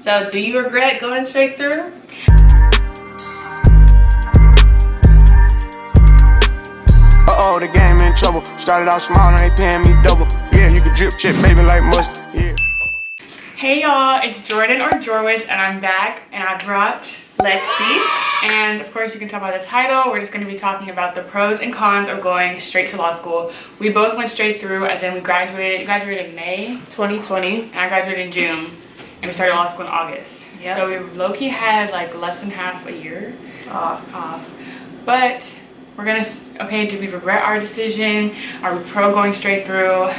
So, do you regret going straight through? Uh-oh, the game in trouble. Started out small, now they paying me double. Yeah, you can drip chip, baby, like mustard. Yeah. Hey y'all, it's Jordan or JorWish, and I'm back, and I brought Lexi. And of course you can tell by the title, we're just going to be talking about the pros and cons of going straight to law school. We both went straight through, as in we graduated. You graduated in May 2020. and I graduated in June, and we started law school in August. Yep. So we low-key had like less than half a year Off. But we're gonna, okay, do we regret our decision? Are we pro going straight through?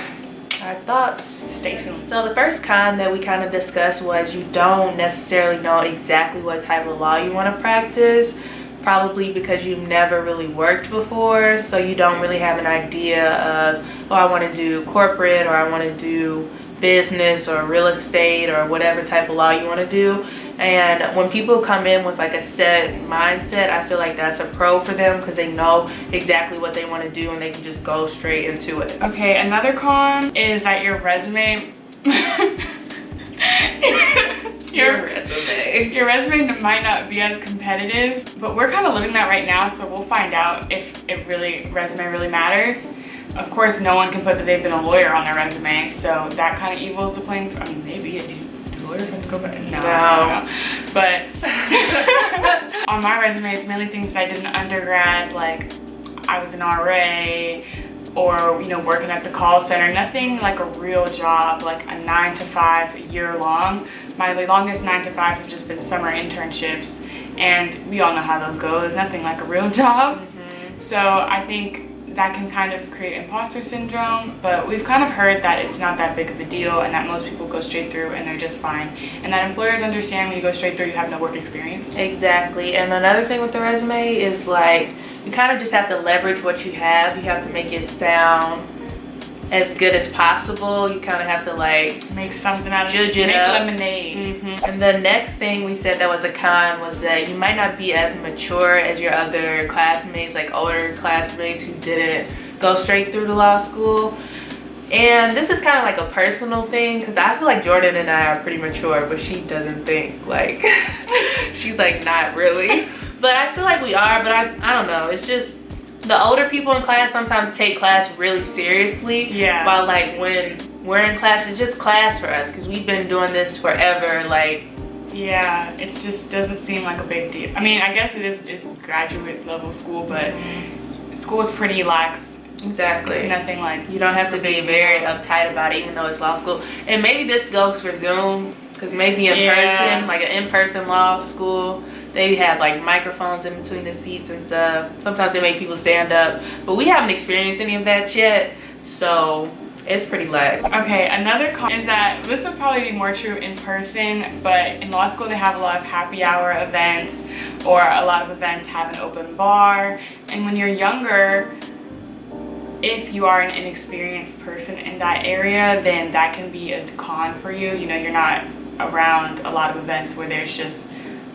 Our thoughts. Stay tuned. So the first con that we kind of discussed was you don't necessarily know exactly what type of law you want to practice, probably because you've never really worked before, so you don't really have an idea of, oh, I want to do corporate, or I want to do business or real estate, or whatever type of law you want to do. And when people come in with like a set mindset, I feel like that's a pro for them because they know exactly what they want to do and they can just go straight into it. Okay, another con is that your resume your resume might not be as competitive, but we're kind of living that right now, so we'll find out if resume really matters. Of course, no one can put that they've been a lawyer on their resume, so that kind of evils the playing field. I mean, maybe do lawyers have to go back? No. But on my resume, it's mainly things that I did in undergrad, like I was an RA, or, you know, working at the call center. Nothing like a real job, like a 9-to-5 year long. My longest 9-to-5 have just been summer internships, and we all know how those go. There's nothing like a real job. So I think that can kind of create imposter syndrome, but we've kind of heard that it's not that big of a deal and that most people go straight through and they're just fine, and that employers understand when you go straight through you have no work experience. Exactly. And another thing with the resume is like you kind of just have to leverage what you have. You have to make it sound as good as possible. You kind of have to like make something out of it, make up. lemonade. And the next thing we said that was a con was that you might not be as mature as your other classmates, like older classmates who didn't go straight through to law school. And this is kind of like a personal thing because I feel like Jordan and I are pretty mature, but she doesn't think like she's like not really. But I feel like we are, but I don't know. It's just the older people in class sometimes take class really seriously. Yeah. While like when we're in class, it's just class for us because we've been doing this forever. Like, yeah, it just doesn't seem like a big deal. I mean, I guess it's graduate level school, but school is pretty lax. Exactly. It's nothing like, you don't have to be very uptight about it, even though it's law school. And maybe this goes for Zoom because maybe in person, like an in-person law school, they have like microphones in between the seats and stuff. Sometimes they make people stand up, but we haven't experienced any of that yet, so it's pretty lag. Okay, another con is that this would probably be more true in person, but in law school they have a lot of happy hour events, or a lot of events have an open bar. And when you're younger, if you are an inexperienced person in that area, then that can be a con for you. You know, you're not around a lot of events where there's just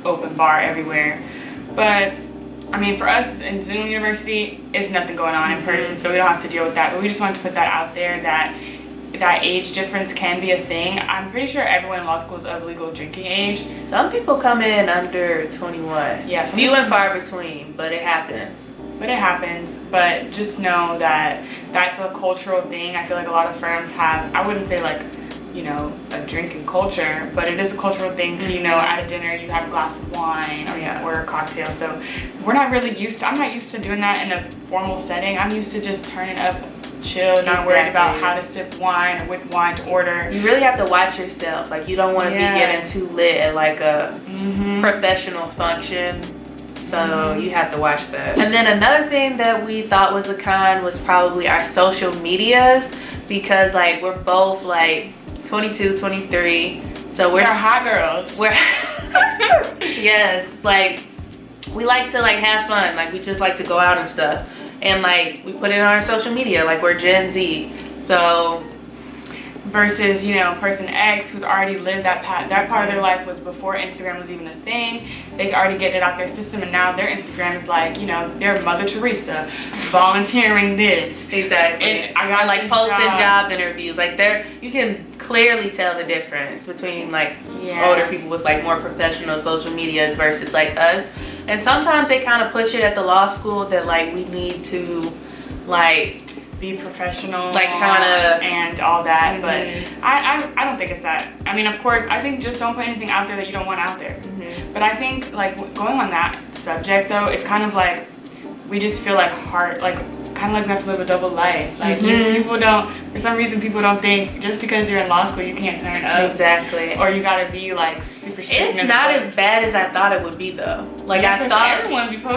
open bar everywhere. But I mean, for us in Zoom University, it's nothing going on in person, so we don't have to deal with that. But we just wanted to put that out there, that age difference can be a thing. I'm pretty sure everyone in law school is of legal drinking age. Some people come in under 21. Yeah, few and far between, but it happens. But just know that that's a cultural thing. I feel like a lot of firms have, I wouldn't say like, you know, a drinking culture, but it is a cultural thing to, you know, at a dinner you have a glass of wine or you order a cocktail. So we're not really used to, I'm not used to doing that in a formal setting. I'm used to just turning up, chill, not worried about how to sip wine or which wine to order. You really have to watch yourself. Like, you don't want to be getting too lit at like a professional function. So you have to watch that. And then another thing that we thought was a con was probably our social medias, because like we're both like 22, 23. So we're hot girls. We're yes, like we like to like have fun. Like we just like to go out and stuff. And like we put it on our social media, like we're Gen Z. So versus, you know, person X who's already lived that part of their life was before Instagram was even a thing. They already get it out their system, and now their Instagram is like, you know, they're Mother Teresa, volunteering this. Exactly. And I got like posting job interviews. Like you can clearly tell the difference between like Yeah. older people with like more professional social medias versus like us. And sometimes they kind of push it at the law school that like we need to like be professional, like kind of and all that. But I don't think it's that. I mean, of course, I think just don't put anything out there that you don't want out there. But I think like going on that subject though, it's kind of like we just feel like kind of like we have to live a double life. Like people don't, for some reason people don't think just because you're in law school you can't turn up. Exactly. Or you gotta be like super strict. It's not as bad as I thought it would be though. Like I thought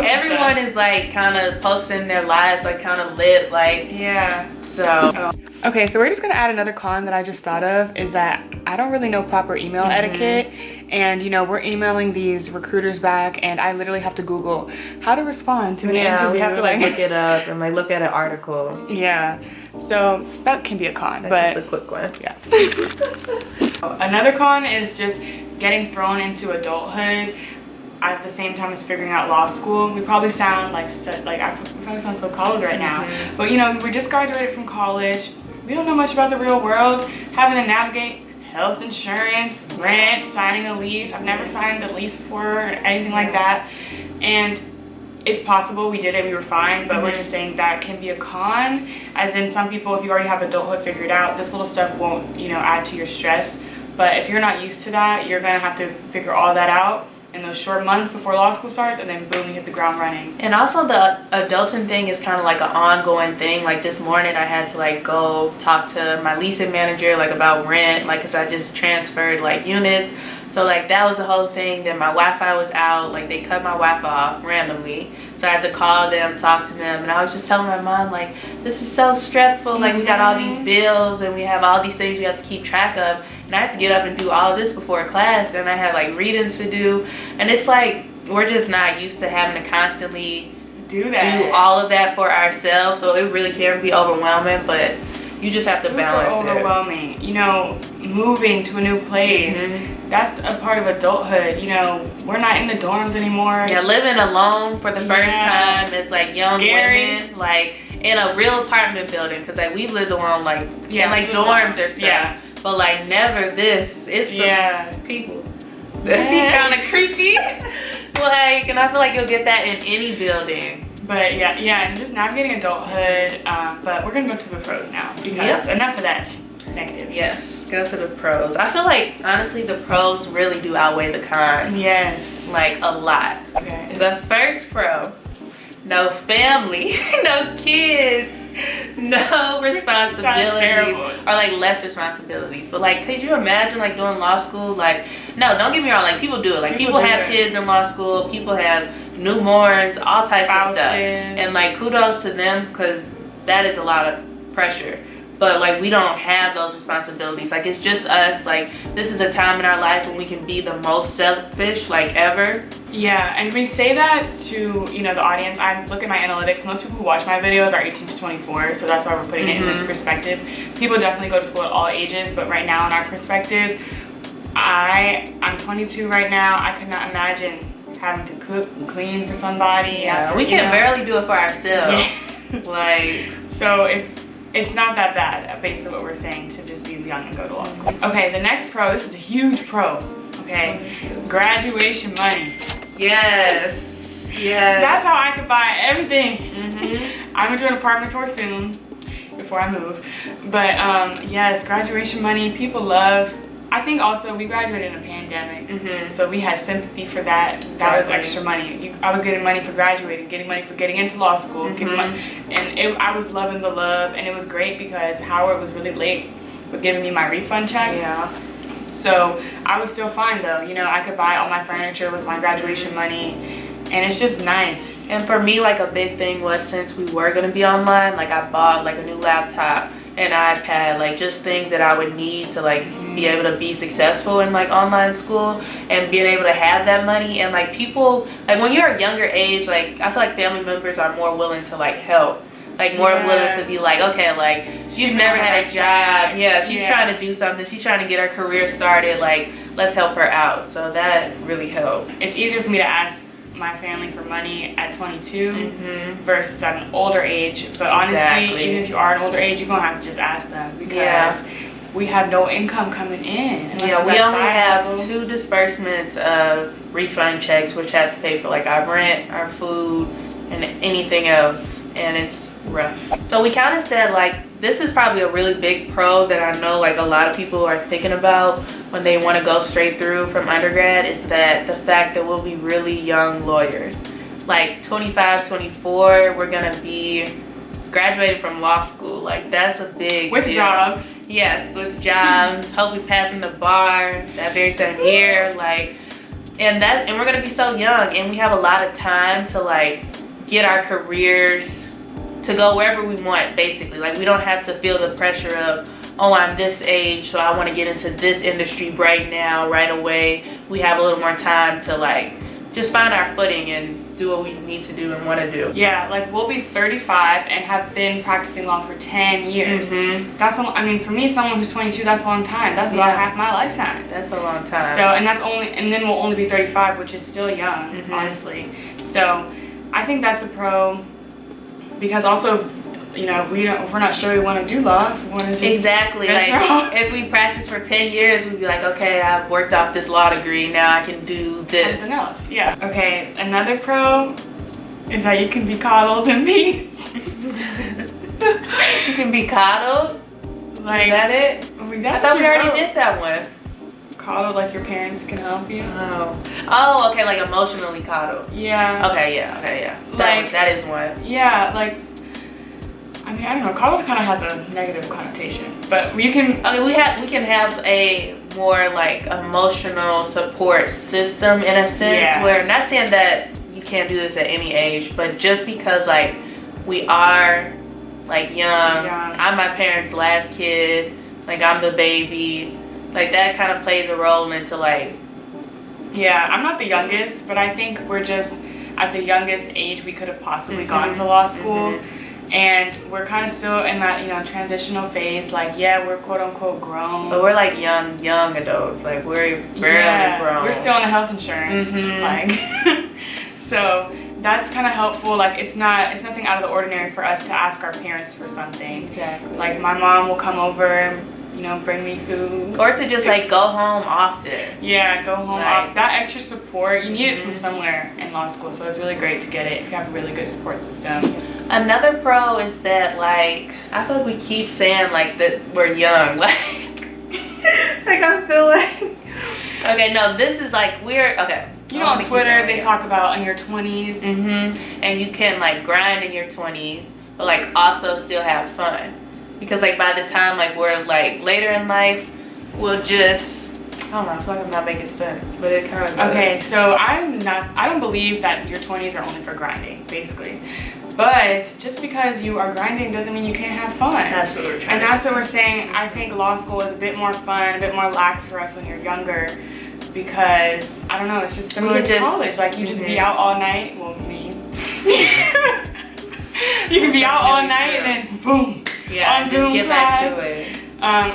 everyone is like kind of posting their lives like kind of lit like. Yeah. So. Okay, so we're just gonna add another con that I just thought of is that I don't really know proper email etiquette. And you know, we're emailing these recruiters back and I literally have to Google how to respond to an interview. We have to like look it up and like look at an article. Yeah, so that can be a con. That's just a quick one. Yeah. Another con is just getting thrown into adulthood at the same time as figuring out law school. We probably sound like I probably sound so college right now. But you know, we just graduated from college. We don't know much about the real world. Having to navigate health insurance, rent, signing a lease. I've never signed a lease before or anything like that. And it's possible we did it, we were fine, but we're just saying that can be a con. As in some people, if you already have adulthood figured out, this little stuff won't, you know, add to your stress. But if you're not used to that, you're gonna have to figure all that out in those short months before law school starts, and then boom, you hit the ground running. And also the adulting thing is kind of like an ongoing thing. Like this morning I had to like go talk to my leasing manager like about rent, like because I just transferred like units. So like that was the whole thing. Then my Wi-Fi was out, like they cut my Wi-Fi off randomly. So I had to call them, talk to them, and I was just telling my mom like, this is so stressful. Like we got all these bills and we have all these things we have to keep track of. And I had to get up and do all of this before class, and I had like readings to do. And it's like, we're just not used to having to constantly do all of that for ourselves. So it really can be overwhelming, but you just have to balance it. Overwhelming. You know, moving to a new place, that's a part of adulthood. You know, we're not in the dorms anymore. Yeah, living alone for the first time as like young women, like in a real apartment building, because like we've lived alone like in like dorms or stuff. Yeah. But like never this. It's some people that be kind of creepy. Like, and I feel like you'll get that in any building. But yeah, and just navigating adulthood. But we're gonna go to the pros now because enough of that negative. Yes, go to the pros. I feel like honestly the pros really do outweigh the cons. Yes, like a lot. Okay. The first pro: no family, no kids, no responsibilities, or like less responsibilities. But like, could you imagine like doing law school? Like, no, don't get me wrong. Like people do it. Like people have kids in law school. People have newborns, all types of stuff. And like kudos to them because that is a lot of pressure. But like we don't have those responsibilities. Like it's just us. Like this is a time in our life when we can be the most selfish like ever. Yeah, and we say that to, you know, the audience. I look at my analytics. Most people who watch my videos are 18 to 24, so that's why we're putting it in this perspective. People definitely go to school at all ages, but right now in our perspective, I'm 22 right now. I could not imagine having to cook and clean for somebody. Yeah, we can barely do it for ourselves. Like, so it's not that bad, based on what we're saying, to just be young and go to law school. Okay, the next pro, this is a huge pro, okay? Graduation money. Yes. Yes. That's how I could buy everything. I'm gonna do an apartment tour soon, before I move. But yes, graduation money, people love. I think also we graduated in a pandemic, so we had sympathy for that. That was extra money. I was getting money for graduating, getting money for getting into law school, getting money, and I was loving the love, and it was great because Howard was really late with giving me my refund check. Yeah. So I was still fine though. You know, I could buy all my furniture with my graduation money, and it's just nice. And for me, like a big thing was since we were gonna be online, like I bought like a new laptop, an iPad, like just things that I would need to like be able to be successful in like online school, and being able to have that money. And like people, like when you're a younger age, like I feel like family members are more willing to like help, like more willing to be like, okay, like she's never had a job, she's trying to do something, she's trying to get her career started, like let's help her out. So that really helped. It's easier for me to ask my family for money at 22 versus at an older age, but honestly, even if you are an older age, you're gonna have to just ask them because we have no income coming in. Yeah, we only have 2 disbursements of refund checks, which has to pay for like our rent, our food, and anything else, and it's rough. So we kind of said like, this is probably a really big pro that I know like a lot of people are thinking about when they want to go straight through from undergrad, is that the fact that we'll be really young lawyers. Like 25, 24, we're gonna be graduating from law school. Like that's a big with deal. Jobs. Yes, with jobs, hopefully passing the bar that very same year. Like, and we're gonna be so young, and we have a lot of time to like get our careers to go wherever we want, basically. Like we don't have to feel the pressure of, oh, I'm this age, so I want to get into this industry right now, right away. We have a little more time to like just find our footing and do what we need to do and want to do. Yeah, like we'll be 35 and have been practicing law for 10 years. That's, I mean, for me, someone who's 22, that's a long time. That's about half my lifetime. That's a long time. So, and then we'll only be 35, which is still young, honestly. So I think that's a pro, because also, you know, we're not sure we want to do law. We want to just exactly. Like if we practice for 10 years, we'd be like, okay, I've worked off this law degree. Now I can do this. Something else. Yeah. Okay. Another pro is that you can be coddled in peace. You can be coddled. Like, is that it? I mean, that's I thought we already did that one. Coddled, like your parents can help you. Oh, okay, like emotionally coddled. Yeah. Okay, yeah. Like, that is one. Yeah, like, I mean, I don't know, coddled kind of has a negative connotation, but you can. I mean, we can have a more like emotional support system in a sense, where, not saying that you can't do this at any age, but just because like we are like young, I'm my parents' last kid, like I'm the baby. Like that kind of plays a role into like. Yeah, I'm not the youngest, but I think we're just at the youngest age we could have possibly gone to law school. And we're kind of still in that, you know, transitional phase. Like, yeah, we're quote unquote grown. But we're like young adults. Like we're barely grown. We're still on the health insurance. Like, so that's kind of helpful. Like it's nothing out of the ordinary for us to ask our parents for something. Exactly. Like my mom will come over, you know, bring me food. Or to just like go home often. Yeah, go home. That extra support, you need it from somewhere in law school. So it's really great to get it if you have a really good support system. Another pro is that like, I feel like we keep saying like that we're young. Like, like I feel like, okay, no, this is like, okay. You know, on Twitter, they talk about in your 20s. And you can like grind in your 20s, but like also still have fun. Because like by the time like we're like later in life, we'll just, I don't know, I feel like I'm not making sense, but it kind of does. Okay, so I don't believe that your 20s are only for grinding, basically. But just because you are grinding doesn't mean you can't have fun. That's what we're trying And that's what we're saying. I think law school is a bit more fun, a bit more lax for us when you're younger, because, I don't know, it's just similar to college. Like you just be out all night, well, me. You can be out all night and then boom. Yeah, on Zoom get class. Back to it.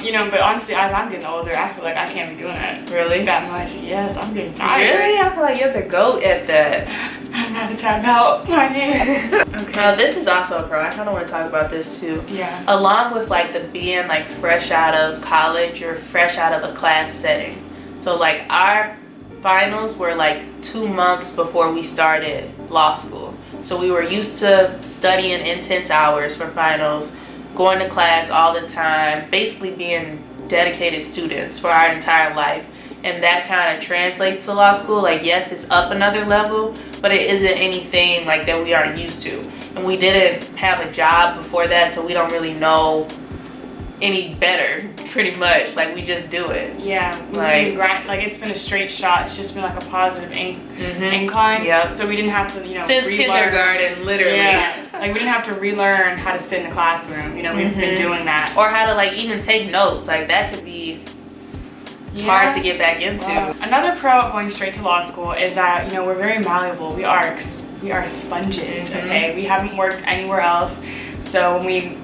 You know, but honestly, as I'm getting older, I feel like I can't be doing that. Really? That much. Yes, I'm getting tired. Really? I feel like you're the GOAT at that. I'm about to tap out my name. Okay. This is also a pro. I kind of want to talk about this too. Yeah. Along with like the being like fresh out of college, you're fresh out of a class setting. So like our finals were like 2 months before we started law school. So we were used to studying intense hours for finals, going to class all the time, basically being dedicated students for our entire life. And that kind of translates to law school. Like, yes, it's up another level, but it isn't anything like that we aren't used to. And we didn't have a job before that, so we don't really know any better, pretty much. Like, we just do it. Yeah, like it's been a straight shot. It's just been like a positive incline. Yep. So we didn't have to, you know, since kindergarten, literally. Yeah. Like we didn't have to relearn how to sit in the classroom. You know, we've been doing that. Or how to like even take notes. Like that could be hard to get back into. Wow. Another pro of going straight to law school is that, you know, we're very malleable. We are sponges. Okay, we haven't worked anywhere else. So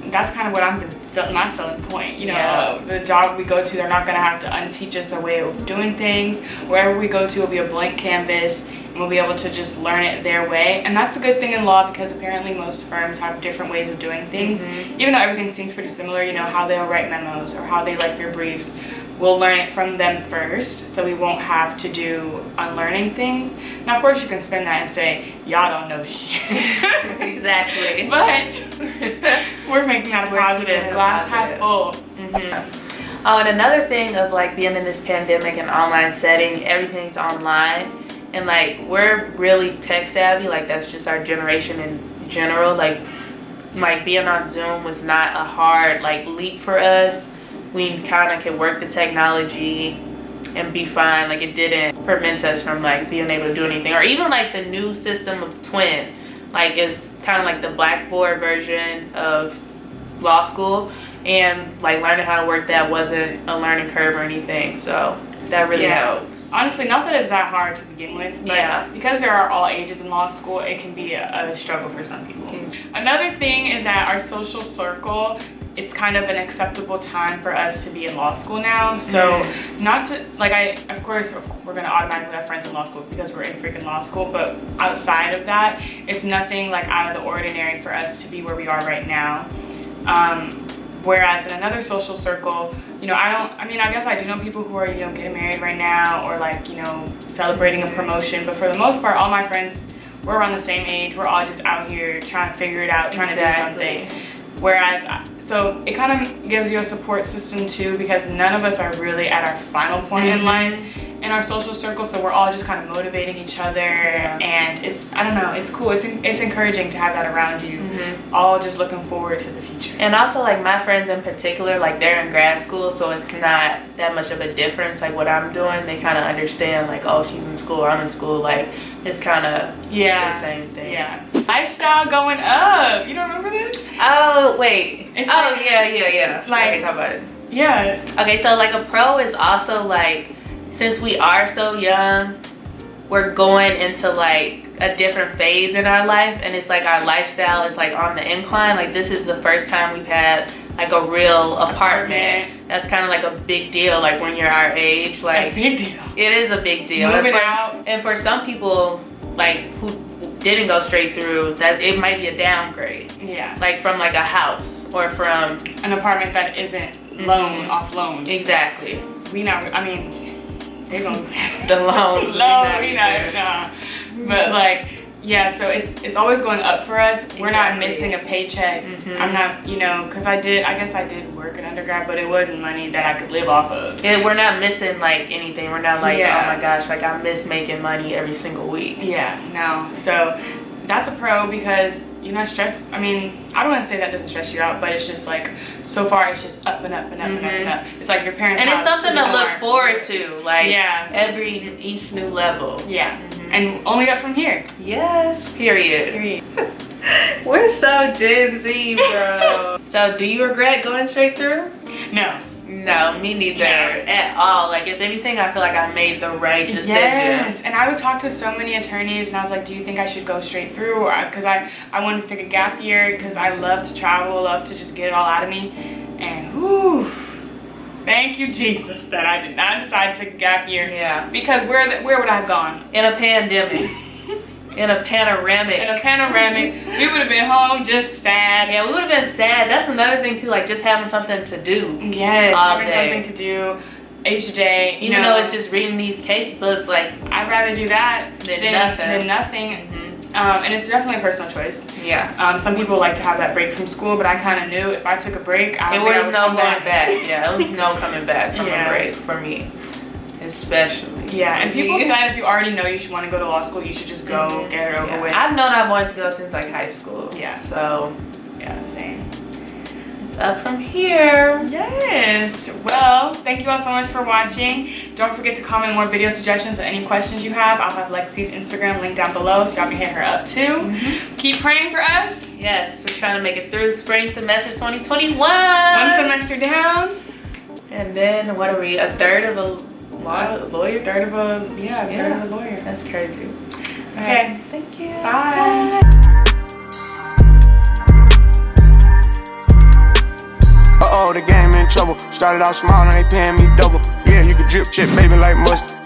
that's kind of what I'm my selling point. You know, the job we go to, they're not gonna have to unteach us a way of doing things. Wherever we go to, it'll be a blank canvas, and and we'll be able to just learn it their way. And that's a good thing in law, because apparently most firms have different ways of doing things. Even though everything seems pretty similar, you know, how they'll write memos or how they like their briefs, we'll learn it from them first, so we won't have to do unlearning things. Now, of course, you can spin that and say, y'all don't know shit. Exactly. But we're making that a positive, glass half full. Oh, and another thing of like being in this pandemic and online setting, everything's online, and like we're really tech savvy. Like that's just our generation in general. Like being on Zoom was not a hard like leap for us. We kind of can work the technology and be fine. Like it didn't prevent us from like being able to do anything. Or even like the new system of Twin, like it's kind of like the Blackboard version of law school, and like learning how to work that wasn't a learning curve or anything, so that really helps. Honestly, not that it's that hard to begin with, but because there are all ages in law school, it can be a struggle for some people. Another thing is that our social circle, it's kind of an acceptable time for us to be in law school now. So not to like, of course we're gonna automatically have friends in law school because we're in freaking law school, but outside of that, it's nothing like out of the ordinary for us to be where we are right now. Whereas in another social circle, you know, I guess I do know people who are, you know, getting married right now, or like, you know, celebrating a promotion, but for the most part, all my friends, we're around the same age. We're all just out here trying to figure it out, trying to do something. Whereas, so it kind of gives you a support system too, because none of us are really at our final point in life in our social circle, so we're all just kind of motivating each other, and it's, I don't know, it's cool. It's encouraging to have that around you, all just looking forward to the future. And also like my friends in particular, like they're in grad school, so it's not that much of a difference. Like what I'm doing, they kind of understand like, oh, she's in school, I'm in school, like it's kind of the same thing. Lifestyle going up. You don't remember this? Oh wait. It's yeah. Like, I can talk about it. Yeah. Okay, so like a pro is also like, since we are so young, we're going into like a different phase in our life, and it's like our lifestyle is like on the incline. Like this is the first time we've had like a real apartment. That's kind of like a big deal, like when you're our age. Like a big deal. It is a big deal. Moving out. And for some people like who didn't go straight through, that it might be a downgrade. Yeah. Like from like a house or from an apartment that isn't off loans. Exactly. We not, I mean, they gonna the loans. But like, yeah, so it's always going up for us. We're not missing a paycheck. I'm not, you know, because I guess I did work in undergrad, but it wasn't money that I could live off of. We're not missing like anything. We're not like, oh my gosh, like I miss making money every single week. Yeah, no. So that's a pro, because you're not stressed. I mean, I don't want to say that doesn't stress you out, but it's just like, so far it's just up and up and up and up and up. It's like your parents' and house, it's something to look forward to, like each new level. And only up from here. Yes, period. We're so Gen Z, bro. So do you regret going straight through? No, me neither at all. Like if anything, I feel like I made the right decision. Yes, and I would talk to so many attorneys, and I was like, do you think I should go straight through? Because I wanted to take a gap year, because I love to travel, love to just get it all out of me. And whew, thank you, Jesus, that I did not decide to take a gap year. Yeah. Because where would I have gone? In a pandemic. In a panoramic. We would have been home just sad. Yeah, we would have been sad. That's another thing too, like just having something to do. Yes, having something to do each day. Even though it's just reading these case books, like I'd rather do that than nothing. And it's definitely a personal choice. Yeah. Some people like to have that break from school, but I kind of knew if I took a break, it was no going back. Yeah, it was no coming back from a break for me. Especially. Yeah, and people said if you already know you should want to go to law school, you should just go get it over with. I've known I wanted to go since like high school. Yeah. So, yeah, same. It's up from here. Yes. Well, thank you all so much for watching. Don't forget to comment more video suggestions or any questions you have. I'll have Lexi's Instagram linked down below, so y'all can hit her up too. Keep praying for us. Yes, we're trying to make it through spring semester 2021. One semester down. And then what are we? A third of a lawyer? Third of a lawyer. That's crazy. Okay. Right. Thank you. Bye. Uh-oh, the game in trouble. Started out small, now they paying me double. Yeah, you can drip chip, baby, like mustard.